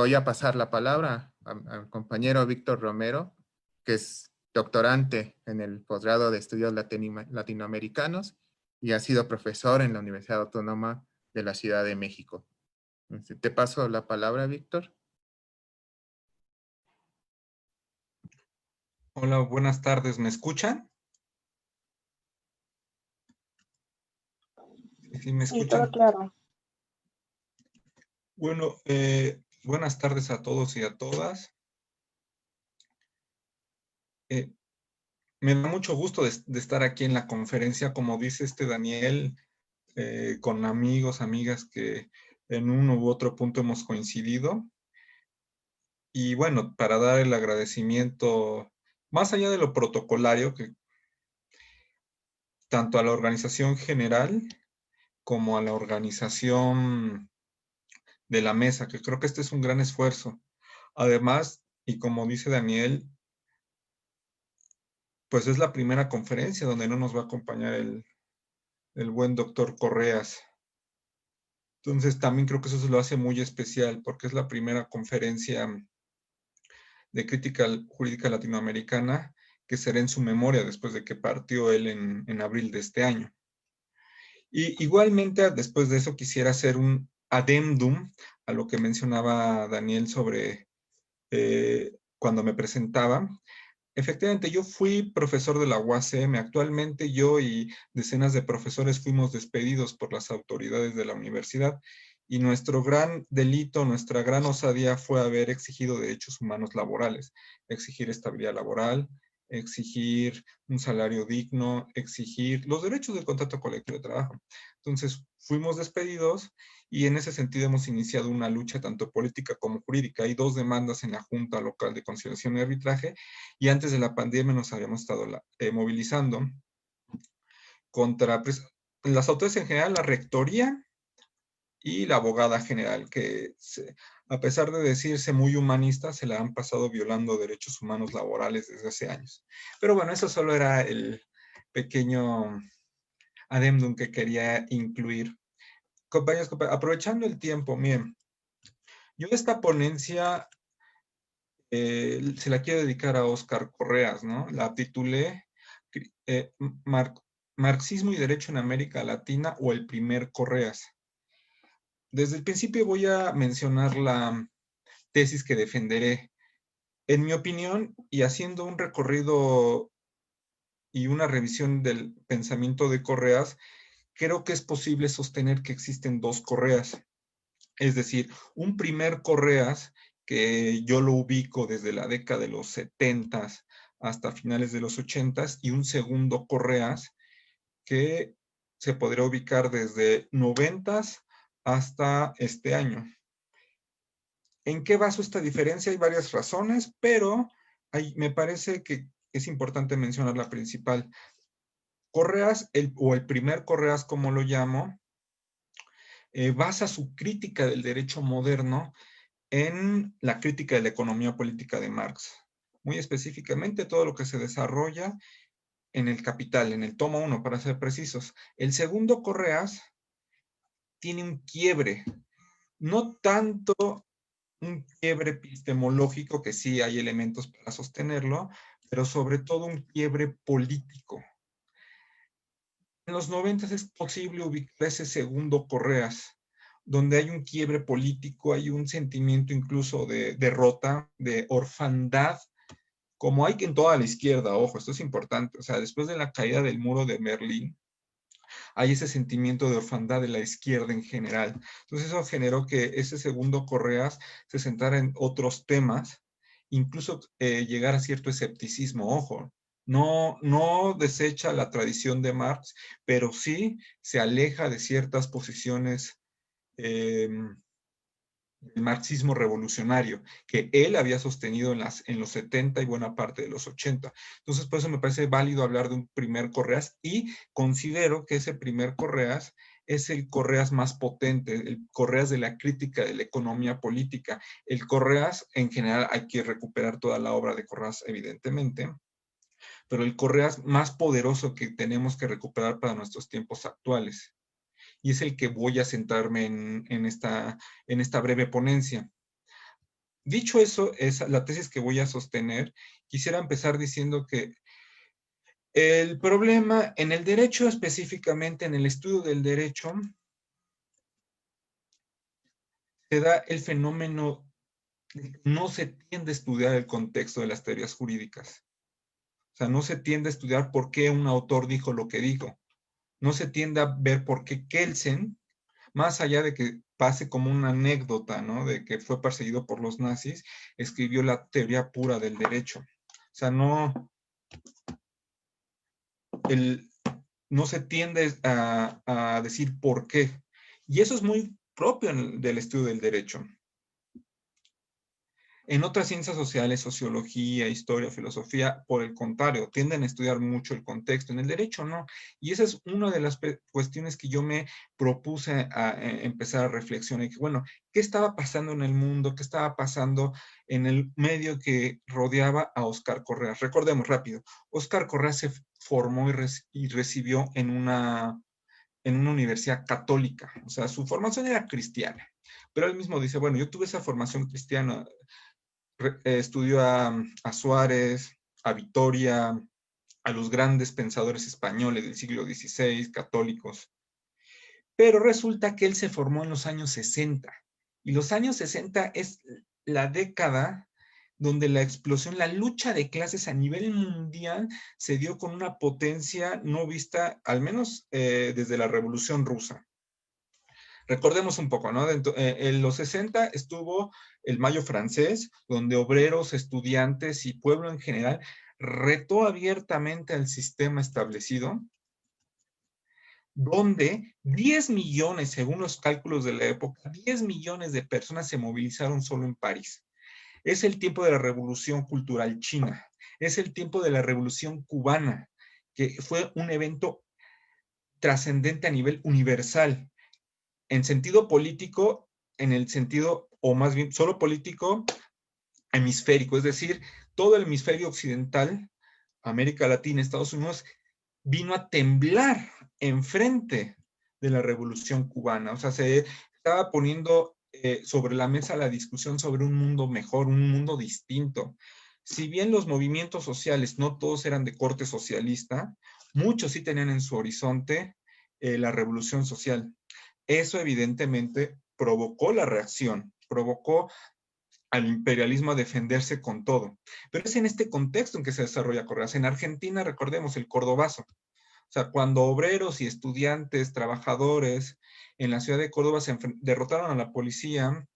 voy a pasar la palabra al compañero Víctor Romero, que es doctorante en el posgrado de estudios latinoamericanos y ha sido profesor en la Universidad Autónoma de la Ciudad de México. Te paso la palabra, Víctor. Hola, buenas tardes. ¿Me escuchan? ¿Sí me Sí, todo escuchan? claro. Bueno, buenas tardes a todos y a todas. Me da mucho gusto de estar aquí en la conferencia, como dice Daniel, con amigos, amigas que en uno u otro punto hemos coincidido. Y bueno, para dar el agradecimiento, más allá de lo protocolario, que tanto a la organización general como a la organización de la mesa, que creo que este es un gran esfuerzo. Además, y como dice Daniel, pues es la primera conferencia donde no nos va a acompañar el buen doctor Correas. Entonces también creo que eso se lo hace muy especial porque es la primera conferencia de crítica jurídica latinoamericana que será en su memoria después de que partió él en abril de este año. Y igualmente después de eso quisiera hacer un adendum a lo que mencionaba Daniel sobre cuando me presentaba. Efectivamente, yo fui profesor de la UACM. Actualmente yo y decenas de profesores fuimos despedidos por las autoridades de la universidad y nuestro gran delito, nuestra gran osadía fue haber exigido derechos humanos laborales, exigir estabilidad laboral, exigir un salario digno, exigir los derechos del contrato colectivo de trabajo. Entonces, fuimos despedidos y en ese sentido hemos iniciado una lucha tanto política como jurídica. Hay 2 demandas en la Junta Local de Conciliación y Arbitraje y antes de la pandemia nos habíamos estado movilizando contra pues, las autoridades en general, la rectoría y la abogada general, que a pesar de decirse muy humanista, se la han pasado violando derechos humanos laborales desde hace años. Pero bueno, eso solo era el pequeño adendum que quería incluir. Compañeros, aprovechando el tiempo, miren, yo esta ponencia se la quiero dedicar a Óscar Correas, ¿no? La titulé Marxismo y Derecho en América Latina o el primer Correas. Desde el principio voy a mencionar la tesis que defenderé. En mi opinión, y haciendo un recorrido y una revisión del pensamiento de Correas, creo que es posible sostener que existen 2 Correas. Es decir, un primer Correas que yo lo ubico desde la década de los 70 hasta finales de los 80 y un segundo Correas que se podría ubicar desde 90 hasta este año. ¿En qué baso esta diferencia? Hay varias razones, pero me parece que es importante mencionar la principal. Correas, o el primer Correas, como lo llamo, basa su crítica del derecho moderno en la crítica de la economía política de Marx. Muy específicamente, todo lo que se desarrolla en el Capital, en el tomo 1, para ser precisos. El segundo Correas tiene un quiebre, no tanto un quiebre epistemológico, que sí hay elementos para sostenerlo, pero sobre todo un quiebre político. En los 90 es posible ubicar ese segundo Correas, donde hay un quiebre político, hay un sentimiento incluso de derrota, de orfandad, como hay en toda la izquierda, ojo, esto es importante, o sea, después de la caída del muro de Berlín, hay ese sentimiento de orfandad de la izquierda en general. Entonces eso generó que ese segundo Correas se centrara en otros temas, incluso llegar a cierto escepticismo, ojo. No desecha la tradición de Marx, pero sí se aleja de ciertas posiciones el marxismo revolucionario que él había sostenido en los 70 y buena parte de los 80. Entonces, por eso me parece válido hablar de un primer Correas y considero que ese primer Correas es el Correas más potente, el Correas de la crítica de la economía política. El Correas, en general, hay que recuperar toda la obra de Correas, evidentemente, pero el Correas más poderoso que tenemos que recuperar para nuestros tiempos actuales. Y es el que voy a centrarme en esta breve ponencia. Dicho eso, es la tesis que voy a sostener. Quisiera empezar diciendo que el problema en el derecho, específicamente en el estudio del derecho, se da el fenómeno de que no se tiende a estudiar el contexto de las teorías jurídicas. O sea, no se tiende a estudiar por qué un autor dijo lo que dijo. No se tiende a ver por qué Kelsen, más allá de que pase como una anécdota, ¿no? De que fue perseguido por los nazis, escribió la teoría pura del derecho. O sea, el, no se tiende a decir por qué. Y eso es muy propio del estudio del derecho. En otras ciencias sociales, sociología, historia, filosofía, por el contrario, tienden a estudiar mucho el contexto. En el derecho no. Y esa es una de las cuestiones que yo me propuse a empezar a reflexionar. Y que, bueno, ¿qué estaba pasando en el mundo? ¿Qué estaba pasando en el medio que rodeaba a Óscar Correas? Recordemos rápido, Óscar Correas se formó y recibió en una universidad católica. O sea, su formación era cristiana. Pero él mismo dice, bueno, yo tuve esa formación cristiana, estudió a Suárez, a Vitoria, a los grandes pensadores españoles del siglo XVI, católicos. Pero resulta que él se formó en los años 60. Y los años 60 es la década donde la explosión, la lucha de clases a nivel mundial se dio con una potencia no vista, al menos desde la Revolución Rusa. Recordemos un poco, ¿no? En los 60 estuvo el Mayo francés, donde obreros, estudiantes y pueblo en general retó abiertamente al sistema establecido, donde 10 millones, según los cálculos de la época, 10 millones de personas se movilizaron solo en París. Es el tiempo de la Revolución Cultural China, es el tiempo de la Revolución Cubana, que fue un evento trascendente a nivel universal. En sentido político, en el sentido, o más bien solo político, hemisférico, es decir, todo el hemisferio occidental, América Latina, Estados Unidos, vino a temblar enfrente de la Revolución Cubana. O sea, se estaba poniendo sobre la mesa la discusión sobre un mundo mejor, un mundo distinto. Si bien los movimientos sociales no todos eran de corte socialista, muchos sí tenían en su horizonte la revolución social. Eso evidentemente provocó la reacción, provocó al imperialismo a defenderse con todo. Pero es en este contexto en que se desarrolla Correas. En Argentina, recordemos el Cordobazo. O sea, cuando obreros y estudiantes, trabajadores en la ciudad de Córdoba derrotaron a la policía,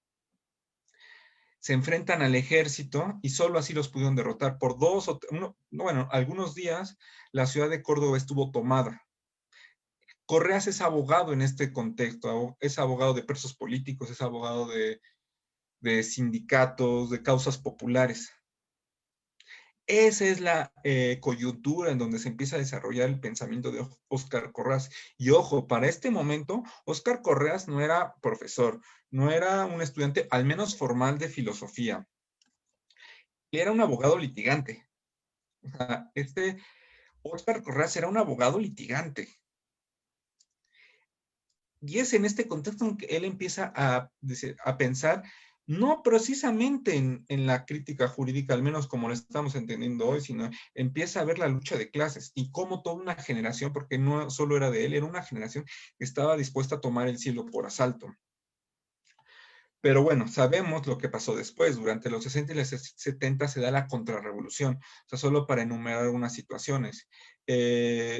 se enfrentan al ejército y solo así los pudieron derrotar. Por algunos días la ciudad de Córdoba estuvo tomada. Correas es abogado en este contexto, es abogado de presos políticos, es abogado de sindicatos, de causas populares. Esa es la coyuntura en donde se empieza a desarrollar el pensamiento de Óscar Correas. Y ojo, para este momento, Óscar Correas no era profesor, no era un estudiante, al menos formal, de filosofía. Era un abogado litigante. O sea, Óscar Correas era un abogado litigante. Y es en este contexto en que él empieza a pensar, no precisamente en la crítica jurídica, al menos como lo estamos entendiendo hoy, sino empieza a ver la lucha de clases y cómo toda una generación, porque no solo era de él, era una generación que estaba dispuesta a tomar el cielo por asalto. Pero bueno, sabemos lo que pasó después. Durante los 60 y los 70 se da la contrarrevolución. O sea, solo para enumerar algunas situaciones.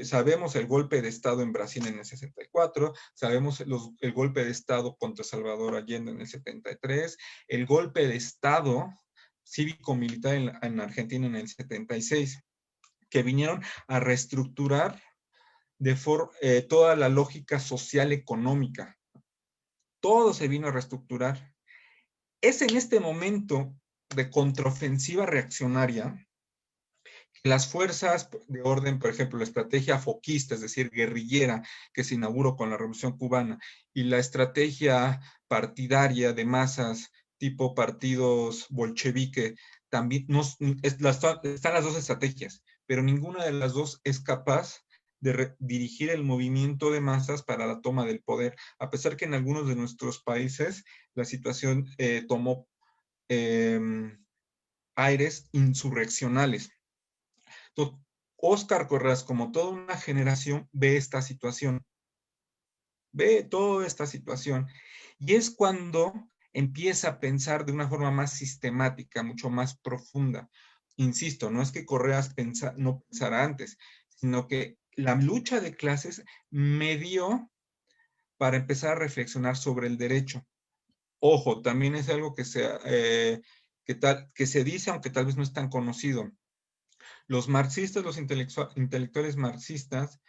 Sabemos el golpe de Estado en Brasil en el 64, sabemos el golpe de Estado contra Salvador Allende en el 73, el golpe de Estado cívico-militar en Argentina en el 76, que vinieron a reestructurar toda la lógica social económica. Todo se vino a reestructurar. Es en este momento de contraofensiva reaccionaria que las fuerzas de orden, por ejemplo, la estrategia foquista, es decir, guerrillera, que se inauguró con la Revolución Cubana, y la estrategia partidaria de masas, tipo partidos bolchevique, también están las dos estrategias, pero ninguna de las dos es capaz de dirigir el movimiento de masas para la toma del poder, a pesar que en algunos de nuestros países la situación tomó aires insurreccionales. Entonces, Óscar Correas, como toda una generación, ve esta situación, ve toda esta situación, y es cuando empieza a pensar de una forma más sistemática, mucho más profunda. Insisto, no es que Correas no pensara antes, sino que la lucha de clases me dio para empezar a reflexionar sobre el derecho. Ojo, también es algo que se dice, aunque tal vez no es tan conocido. Los marxistas, los intelectuales marxistas,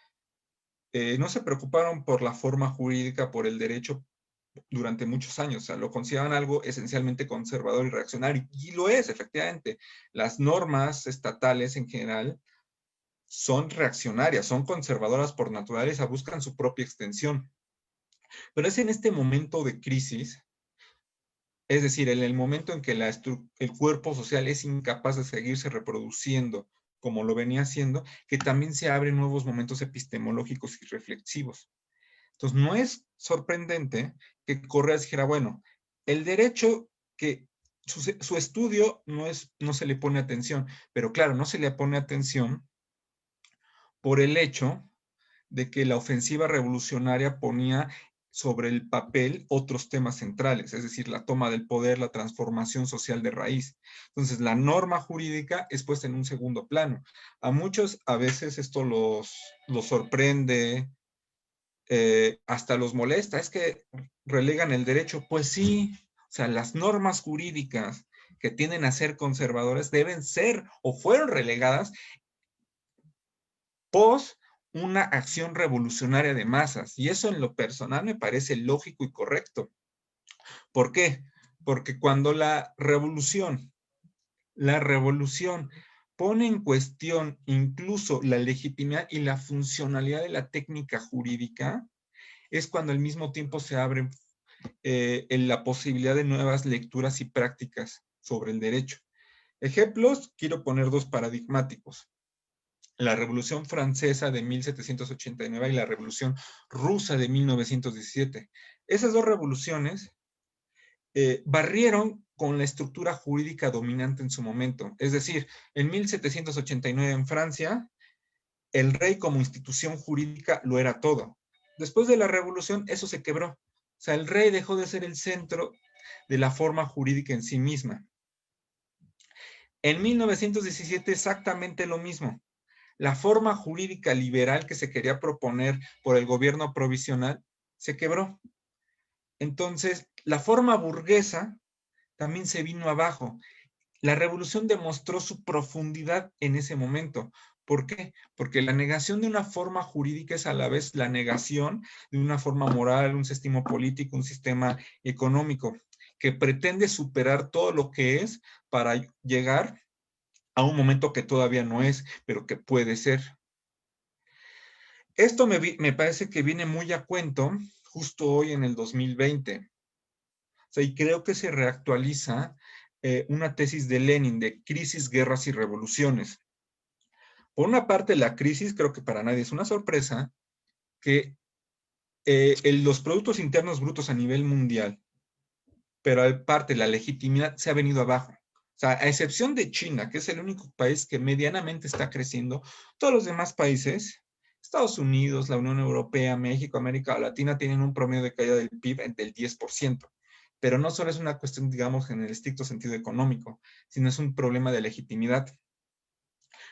no se preocuparon por la forma jurídica, por el derecho durante muchos años. O sea, lo consideraban algo esencialmente conservador y reaccionario. Y lo es, efectivamente. Las normas estatales en general son reaccionarias, son conservadoras por naturaleza, buscan su propia extensión. Pero es en este momento de crisis, es decir, en el momento en que el cuerpo social es incapaz de seguirse reproduciendo como lo venía haciendo, que también se abren nuevos momentos epistemológicos y reflexivos. Entonces, no es sorprendente que Correas dijera, bueno, el derecho que su estudio no se le pone atención, pero claro, no se le pone atención por el hecho de que la ofensiva revolucionaria ponía sobre el papel otros temas centrales, es decir, la toma del poder, la transformación social de raíz. Entonces, la norma jurídica es puesta en un segundo plano. A muchos a veces esto los sorprende, hasta los molesta, es que relegan el derecho. Pues sí, o sea, las normas jurídicas que tienden a ser conservadoras deben ser o fueron relegadas pos una acción revolucionaria de masas. Y eso en lo personal me parece lógico y correcto. ¿Por qué? Porque cuando la revolución pone en cuestión incluso la legitimidad y la funcionalidad de la técnica jurídica, es cuando al mismo tiempo se abre en la posibilidad de nuevas lecturas y prácticas sobre el derecho. Ejemplos, quiero poner dos paradigmáticos. La Revolución Francesa de 1789 y la Revolución Rusa de 1917. Esas dos revoluciones barrieron con la estructura jurídica dominante en su momento. Es decir, en 1789 en Francia, el rey como institución jurídica lo era todo. Después de la revolución, eso se quebró. O sea, el rey dejó de ser el centro de la forma jurídica en sí misma. En 1917 exactamente lo mismo. La forma jurídica liberal que se quería proponer por el gobierno provisional se quebró. Entonces, la forma burguesa también se vino abajo. La revolución demostró su profundidad en ese momento. ¿Por qué? Porque la negación de una forma jurídica es a la vez la negación de una forma moral, un sistema político, un sistema económico, que pretende superar todo lo que es para llegar a un momento que todavía no es, pero que puede ser. Esto me parece que viene muy a cuento justo hoy en el 2020. O sea, y creo que se reactualiza una tesis de Lenin de crisis, guerras y revoluciones. Por una parte, la crisis, creo que para nadie es una sorpresa, que los productos internos brutos a nivel mundial, pero aparte la legitimidad se ha venido abajo. O sea, a excepción de China, que es el único país que medianamente está creciendo, todos los demás países, Estados Unidos, la Unión Europea, México, América Latina, tienen un promedio de caída del PIB del 10%. Pero no solo es una cuestión, digamos, en el estricto sentido económico, sino es un problema de legitimidad.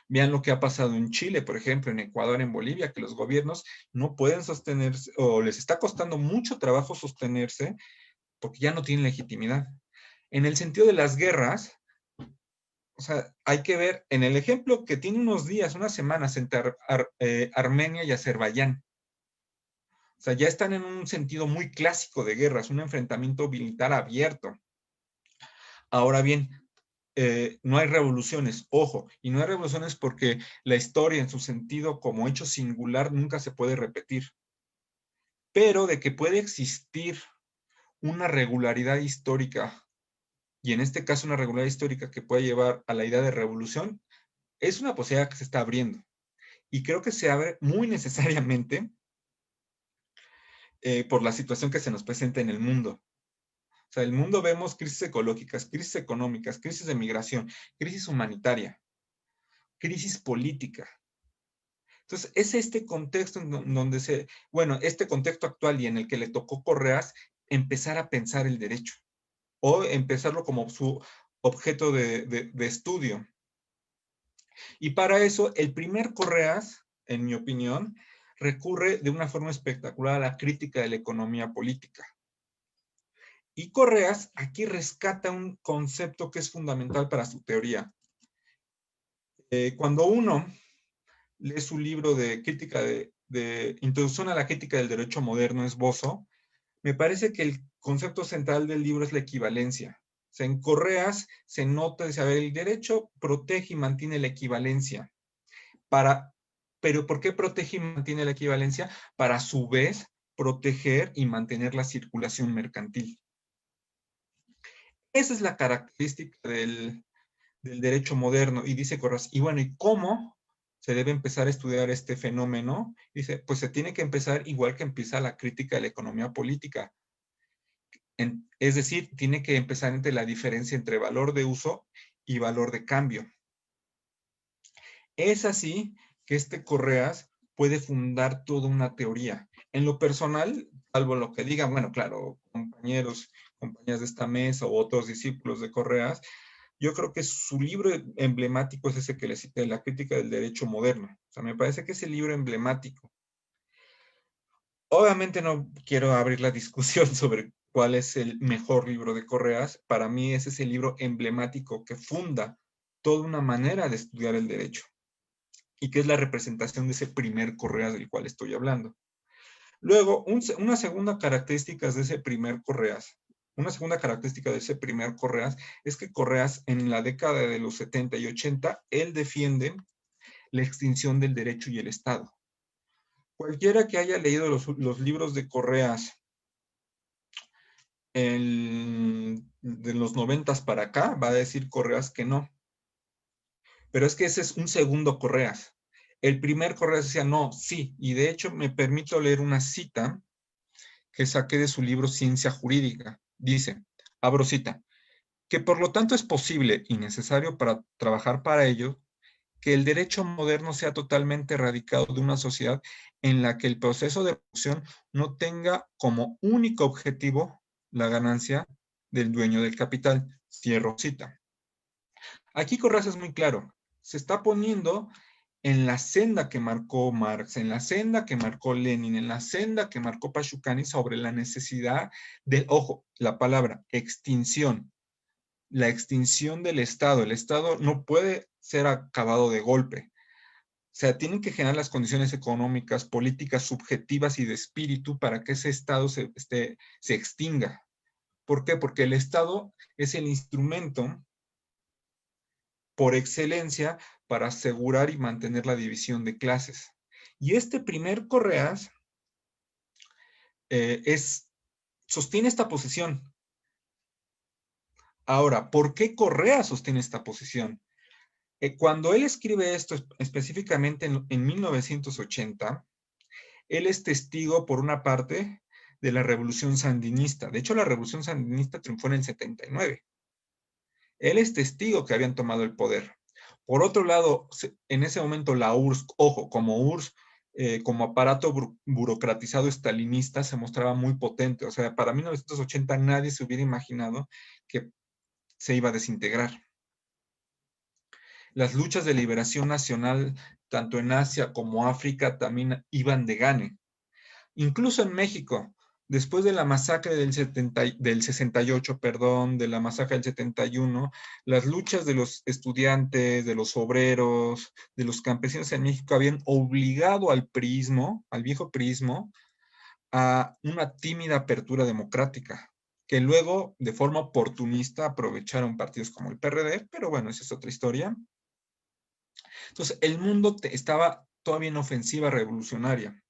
Vean lo que ha pasado en Chile, por ejemplo, en Ecuador, en Bolivia, que los gobiernos no pueden sostenerse o les está costando mucho trabajo sostenerse porque ya no tienen legitimidad. En el sentido de las guerras, o sea, hay que ver en el ejemplo que tiene unos días, unas semanas entre Armenia y Azerbaiyán. O sea, ya están en un sentido muy clásico de guerras, un enfrentamiento militar abierto. Ahora bien, no hay revoluciones, ojo, y no hay revoluciones porque la historia en su sentido como hecho singular nunca se puede repetir, pero de que puede existir una regularidad histórica, y en este caso una regularidad histórica que puede llevar a la idea de revolución, es una posibilidad que se está abriendo, y creo que se abre muy necesariamente por la situación que se nos presenta en el mundo. O sea, el mundo vemos crisis ecológicas, crisis económicas, crisis de migración, crisis humanitaria, crisis política. Entonces, es este contexto en donde este contexto actual y en el que le tocó Correas empezar a pensar el derecho o empezarlo como su objeto de estudio. Y para eso, el primer Correas, en mi opinión, recurre de una forma espectacular a la crítica de la economía política. Y Correas aquí rescata un concepto que es fundamental para su teoría. Cuando uno lee su libro de crítica de Introducción a la crítica del derecho moderno, esbozo, me parece que el concepto central del libro es la equivalencia. O sea, en Correas se nota de saber el derecho protege y mantiene la equivalencia. Pero ¿por qué protege y mantiene la equivalencia? Para a su vez proteger y mantener la circulación mercantil. Esa es la característica del derecho moderno. Y dice Correas, y bueno, ¿y cómo se debe empezar a estudiar este fenómeno? Dice, pues se tiene que empezar igual que empieza la crítica de la economía política. Es decir, tiene que empezar entre la diferencia entre valor de uso y valor de cambio. Es así que este Correas puede fundar toda una teoría. En lo personal, salvo lo que digan, bueno, claro, compañeras de esta mesa o otros discípulos de Correas, yo creo que su libro emblemático es ese que le cité, La crítica del derecho moderno. O sea, me parece que es el libro emblemático. Obviamente no quiero abrir la discusión sobre cuál es el mejor libro de Correas. Para mí ese es el libro emblemático que funda toda una manera de estudiar el derecho y que es la representación de ese primer Correas del cual estoy hablando. Luego, una segunda característica de ese primer Correas, es que Correas en la década de los 70 y 80, él defiende la extinción del derecho y el Estado. Cualquiera que haya leído los libros de Correas de los 90 para acá, va a decir Correas que no. Pero es que ese es un segundo Correas. El primer Correas decía no, sí, y de hecho me permito leer una cita que saqué de su libro Ciencia Jurídica. Dice, abro cita, que por lo tanto es posible y necesario para trabajar para ello que el derecho moderno sea totalmente erradicado de una sociedad en la que el proceso de producción no tenga como único objetivo la ganancia del dueño del capital. Cierro cita. Aquí Correas es muy claro. Se está poniendo en la senda que marcó Marx, en la senda que marcó Lenin, en la senda que marcó Pashucani sobre la necesidad de, ojo, la palabra extinción, la extinción del Estado. El Estado no puede ser acabado de golpe. O sea, tienen que generar las condiciones económicas, políticas, subjetivas y de espíritu para que ese Estado se extinga. ¿Por qué? Porque el Estado es el instrumento por excelencia para asegurar y mantener la división de clases. Y este primer Correas sostiene esta posición. Ahora, ¿por qué Correas sostiene esta posición? Cuando él escribe esto específicamente en 1980, él es testigo, por una parte, de la revolución sandinista. De hecho, la revolución sandinista triunfó en el 79. Él es testigo que habían tomado el poder. Por otro lado, en ese momento la URSS, ojo, como URSS, como aparato burocratizado estalinista, se mostraba muy potente. O sea, para 1980 nadie se hubiera imaginado que se iba a desintegrar. Las luchas de liberación nacional, tanto en Asia como África, también iban de gane. Incluso en México, después de la masacre del 68, de la masacre del 71, las luchas de los estudiantes, de los obreros, de los campesinos en México habían obligado al priismo, al viejo priismo, a una tímida apertura democrática, que luego, de forma oportunista, aprovecharon partidos como el PRD, pero bueno, esa es otra historia. Entonces, el mundo estaba todavía en ofensiva revolucionaria.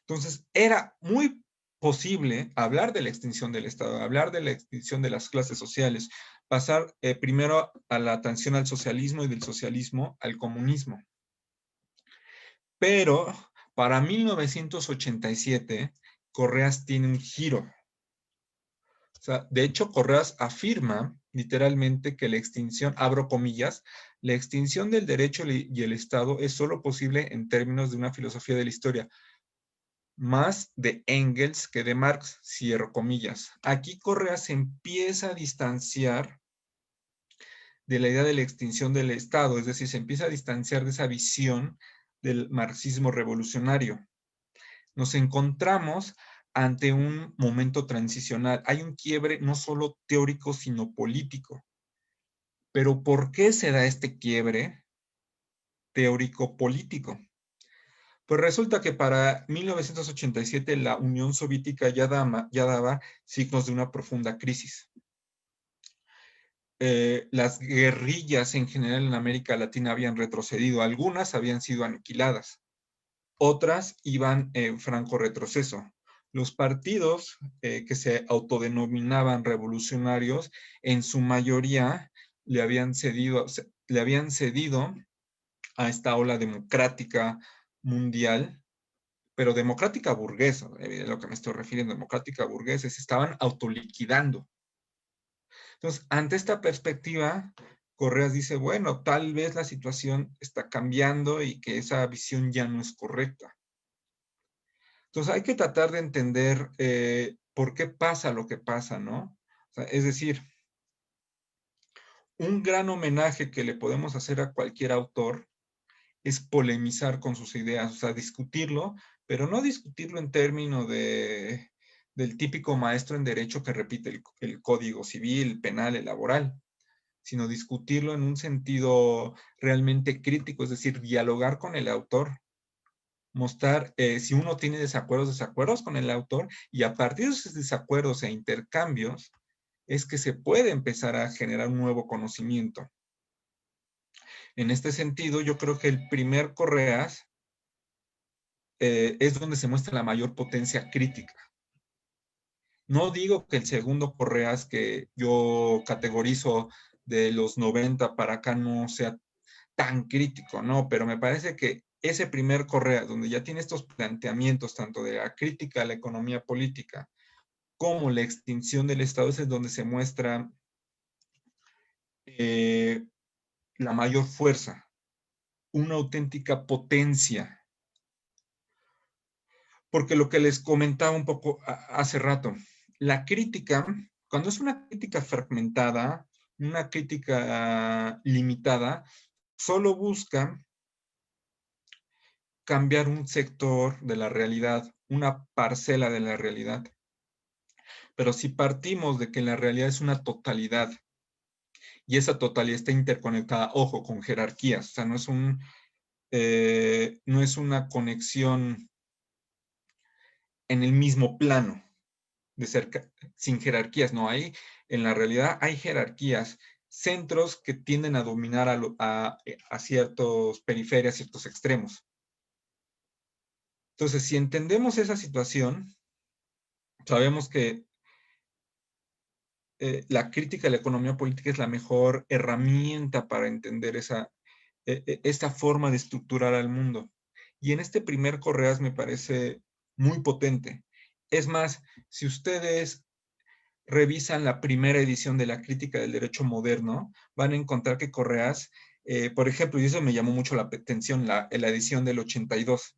Entonces, era muy posible hablar de la extinción del Estado, hablar de la extinción de las clases sociales, pasar primero a la atención al socialismo y del socialismo al comunismo. Pero para 1987, Correas tiene un giro. sea, de hecho, Correas afirma literalmente que la extinción, abro comillas, la extinción del derecho y el Estado es solo posible en términos de una filosofía de la historia, más de Engels que de Marx, cierro comillas. Aquí Correas se empieza a distanciar de la idea de la extinción del Estado, es decir, se empieza a distanciar de esa visión del marxismo revolucionario. Nos encontramos ante un momento transicional. Hay un quiebre no solo teórico, sino político. Pero ¿por qué se da este quiebre teórico-político? Pues resulta que para 1987 la Unión Soviética ya daba signos de una profunda crisis. Las guerrillas en general en América Latina habían retrocedido, algunas habían sido aniquiladas, otras iban en franco retroceso. Los partidos que se autodenominaban revolucionarios, en su mayoría le habían cedido a esta ola democrática mundial, pero democrática burguesa, es lo que me estoy refiriendo, democrática burguesa, se estaban autoliquidando. Entonces, ante esta perspectiva, Correas dice, bueno, tal vez la situación está cambiando y que esa visión ya no es correcta. Entonces, hay que tratar de entender por qué pasa lo que pasa, ¿no? O sea, es decir, un gran homenaje que le podemos hacer a cualquier autor es polemizar con sus ideas, o sea, discutirlo, pero no discutirlo en términos del típico maestro en derecho que repite el código civil, penal, el laboral, sino discutirlo en un sentido realmente crítico, es decir, dialogar con el autor, mostrar si uno tiene desacuerdos con el autor, y a partir de esos desacuerdos e intercambios es que se puede empezar a generar un nuevo conocimiento. En este sentido, yo creo que el primer Correas es donde se muestra la mayor potencia crítica. No digo que el segundo Correas, que yo categorizo de los 90 para acá, no sea tan crítico, no, pero me parece que ese primer Correas, donde ya tiene estos planteamientos tanto de la crítica a la economía política como la extinción del Estado, es donde se muestra la mayor fuerza, una auténtica potencia. Porque lo que les comentaba un poco hace rato, la crítica, cuando es una crítica fragmentada, una crítica limitada, solo busca cambiar un sector de la realidad, una parcela de la realidad. Pero si partimos de que la realidad es una totalidad y esa totalidad está interconectada, ojo, con jerarquías, o sea, no es una conexión en el mismo plano de cerca, sin jerarquías, no hay, en la realidad hay jerarquías, centros que tienden a dominar a ciertos periferias, ciertos extremos. Entonces, si entendemos esa situación, sabemos que la crítica de la economía política es la mejor herramienta para entender esta forma de estructurar al mundo. Y en este primer Correas me parece muy potente. Es más, si ustedes revisan la primera edición de la Crítica del Derecho Moderno, van a encontrar que Correas, por ejemplo, y eso me llamó mucho la atención, la edición del 82,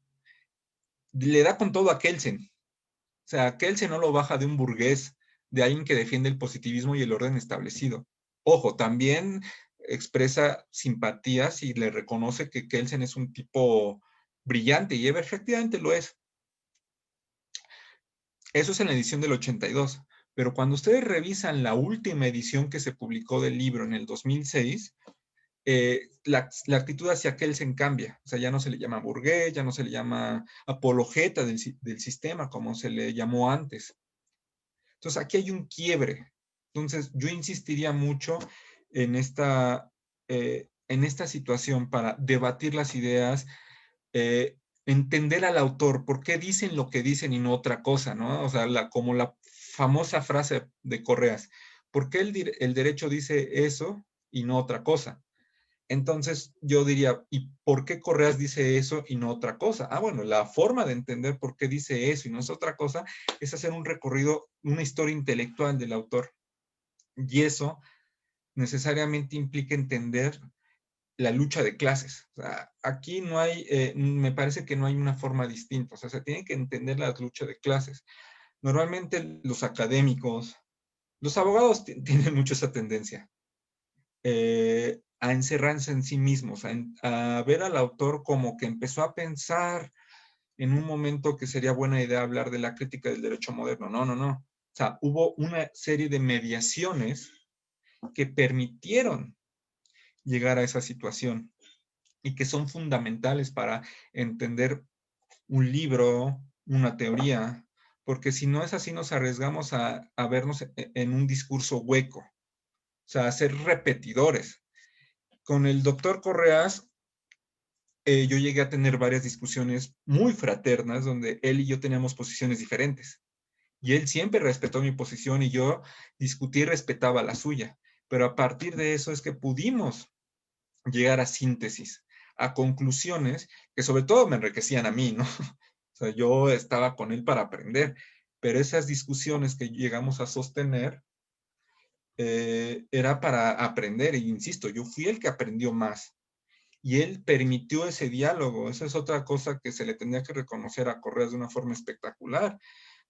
le da con todo a Kelsen. O sea, Kelsen no lo baja de un burgués, de alguien que defiende el positivismo y el orden establecido. Ojo, también expresa simpatías y le reconoce que Kelsen es un tipo brillante, y efectivamente lo es. Eso es en la edición del 82. Pero cuando ustedes revisan la última edición que se publicó del libro en el 2006, la actitud hacia Kelsen cambia. O sea, ya no se le llama burgués, ya no se le llama apologeta del sistema como se le llamó antes. Entonces, aquí hay un quiebre. Entonces, yo insistiría mucho en esta situación para debatir las ideas, entender al autor, por qué dicen lo que dicen y no otra cosa, ¿no? O sea, como la famosa frase de Correas, ¿por qué el derecho dice eso y no otra cosa? Entonces yo diría, ¿y por qué Correas dice eso y no otra cosa? Ah, bueno, la forma de entender por qué dice eso y no es otra cosa es hacer un recorrido, una historia intelectual del autor. Y eso necesariamente implica entender la lucha de clases. O sea, aquí no hay, me parece que no hay una forma distinta. O sea, se tiene que entender la lucha de clases. Normalmente los académicos, los abogados tienen mucho esa tendencia a encerrarse en sí mismos, a ver al autor como que empezó a pensar en un momento que sería buena idea hablar de la crítica del derecho moderno. No, no, no. O sea, hubo una serie de mediaciones que permitieron llegar a esa situación y que son fundamentales para entender un libro, una teoría, porque si no es así nos arriesgamos a vernos en un discurso hueco, o sea, a ser repetidores. Con el doctor Correas, yo llegué a tener varias discusiones muy fraternas donde él y yo teníamos posiciones diferentes. Y él siempre respetó mi posición y yo discutí y respetaba la suya. Pero a partir de eso es que pudimos llegar a síntesis, a conclusiones que sobre todo me enriquecían a mí, ¿no? O sea, yo estaba con él para aprender, pero esas discusiones que llegamos a sostener era para aprender, e insisto, yo fui el que aprendió más y él permitió ese diálogo. Esa es otra cosa que se le tendría que reconocer a Correas de una forma espectacular.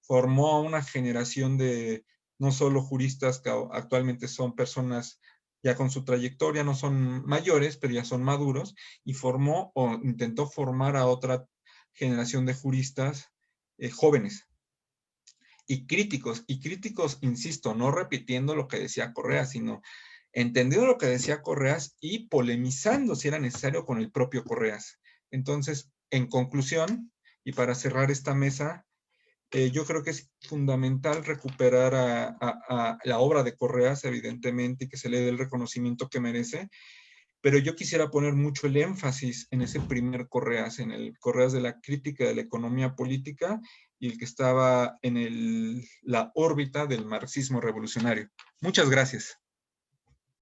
Formó a una generación de no solo juristas que actualmente son personas ya con su trayectoria, no son mayores, pero ya son maduros, y formó o intentó formar a otra generación de juristas jóvenes y críticos, insisto, no repitiendo lo que decía Correa, sino entendiendo lo que decía Correas y polemizando si era necesario con el propio Correas. Entonces, en conclusión, y para cerrar esta mesa, yo creo que es fundamental recuperar a la obra de Correas, evidentemente, y que se le dé el reconocimiento que merece, pero yo quisiera poner mucho el énfasis en ese primer Correas, en el Correas de la crítica de la economía política y el que estaba en la órbita del marxismo revolucionario. Muchas gracias.